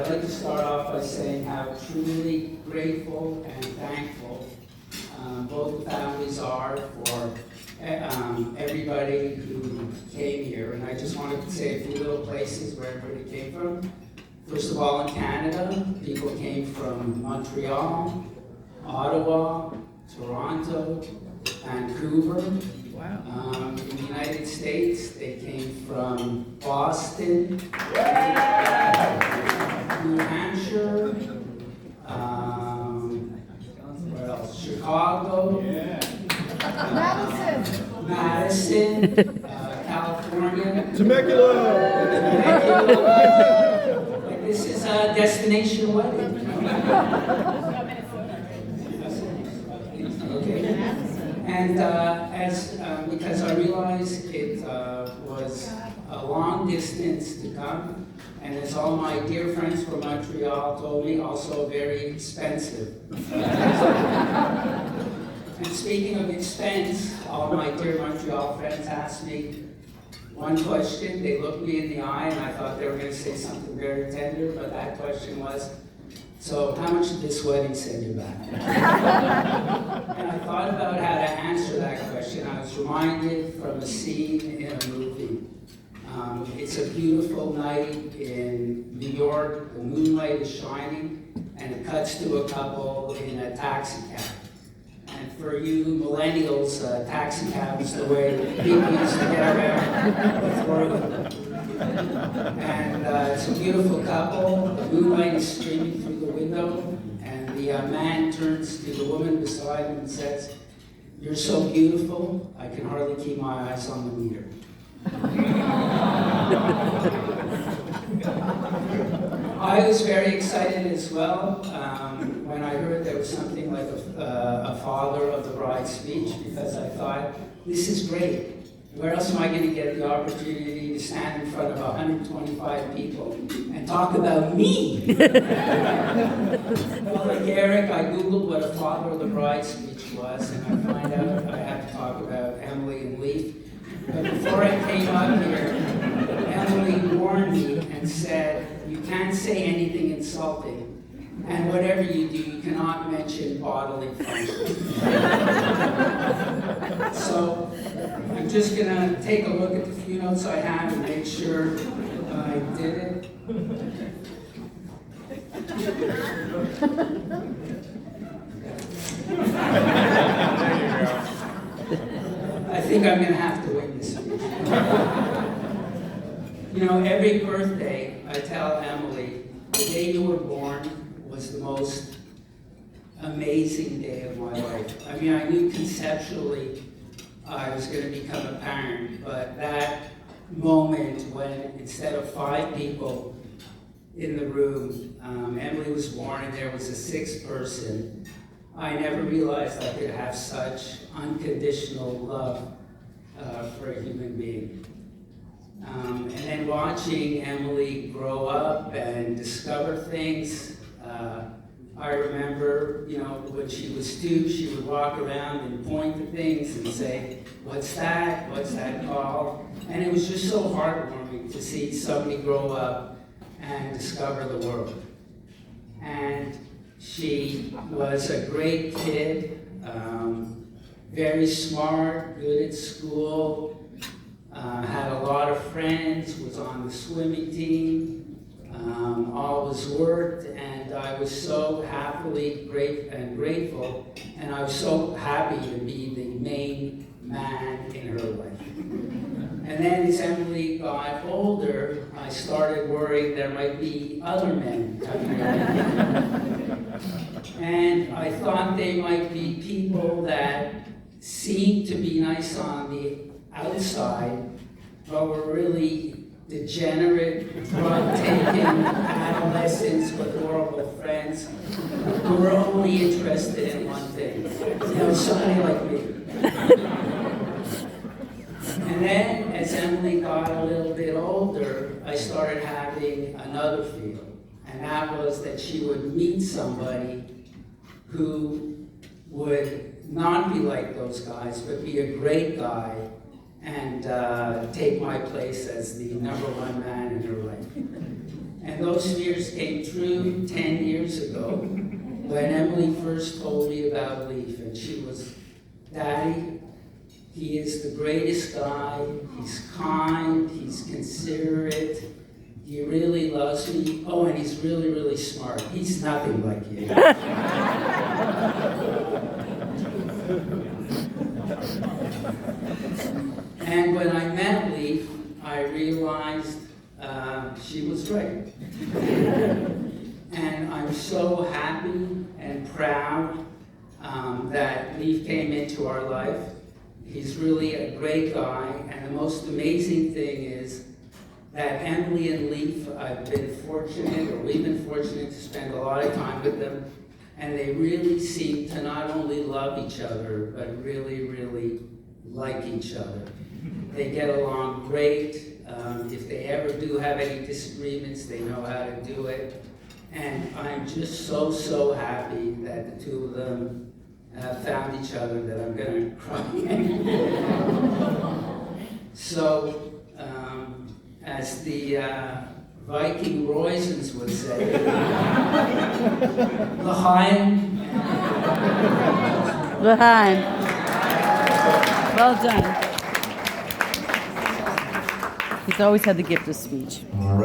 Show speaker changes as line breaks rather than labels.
I'd like to start off by saying how truly grateful and thankful both families are for everybody who came here. And I just wanted to say a few little places where everybody came from. First of all, in Canada, people came from Montreal, Ottawa, Toronto, Vancouver.
Wow.
In the United States, they came from Boston, New Hampshire, where else? Chicago, Madison, California.
Temecula!
This is a destination wedding. Okay. And because I realized it was a long distance to come, and as all my dear friends from Montreal told me, also very expensive. And speaking of expense, all my dear Montreal friends asked me one question. They looked me in the eye, and I thought they were going to say something very tender, but that question was, so how much did this wedding send you back? And I thought about how to answer that question. I was reminded from a scene in a movie. It's a beautiful night in New York. The moonlight is shining, and it cuts to a couple in a taxi cab. And for you millennials, taxi cab is the way people used to get around before. And it's a beautiful couple. The moonlight is streaming through the window, and the man turns to the woman beside him and says, "You're so beautiful, I can hardly keep my eyes on the meter." I was very excited as well when I heard there was something like a father of the bride speech, because I thought, this is great. Where else am I going to get the opportunity to stand in front of 125 people and talk about me? Well, like Eric, I Googled what a father of the bride speech was, and I find out I have to talk about Emily and Leaf. But before I came up here, Emily warned me and said, you can't say anything insulting, and whatever you do, you cannot mention bodily function. So I'm just going to take a look at the few notes I have and make sure I did it. I think I'm going to have to wing this speech. You know, every birthday I tell Emily, the day you were born was the most amazing day of my life. I mean, I knew conceptually I was going to become a parent, but that moment when instead of 5 people in the room, Emily was born and there was a 6th person, I never realized I could have such unconditional love for a human being. And then watching Emily grow up and discover things, I remember, you know, when she was 2, she would walk around and point to things and say, what's that? What's that called? And it was just so heartwarming to see somebody grow up and discover the world. And she was a great kid, very smart, good at school, had a lot of friends, was on the swimming team, always worked, and I was so happily grateful, and I was so happy to be the main man in her life. And then as Emily got older, I started worrying there might be other men coming up. And I thought they might be people that seemed to be nice on the outside, but were really degenerate, drug-taking adolescents with horrible friends who were only interested in one thing. You know, somebody like me. And then, as Emily got a little bit older, I started having another feeling. And that was that she would meet somebody who would not be like those guys, but be a great guy and take my place as the #1 man in her life. And those fears came true 10 years ago when Emily first told me about Leaf, and she was, Daddy, he is the greatest guy, he's kind, he's considerate, he really loves me. Oh, and he's really, really smart. He's nothing like you. And when I met Leaf, I realized she was right. And I'm so happy and proud that Leaf came into our life. He's really a great guy, and the most amazing thing is that Emily and Leaf, I've been fortunate, or we've been fortunate to spend a lot of time with them, and they really seem to not only love each other, but really, really like each other. They get along great. If they ever do have any disagreements, they know how to do it. And I'm just so, so happy that the two of them found each other that I'm going to cry. So, as the Viking Roysons would say, L'chaim.
L'chaim. Well done. He's always had the gift of speech.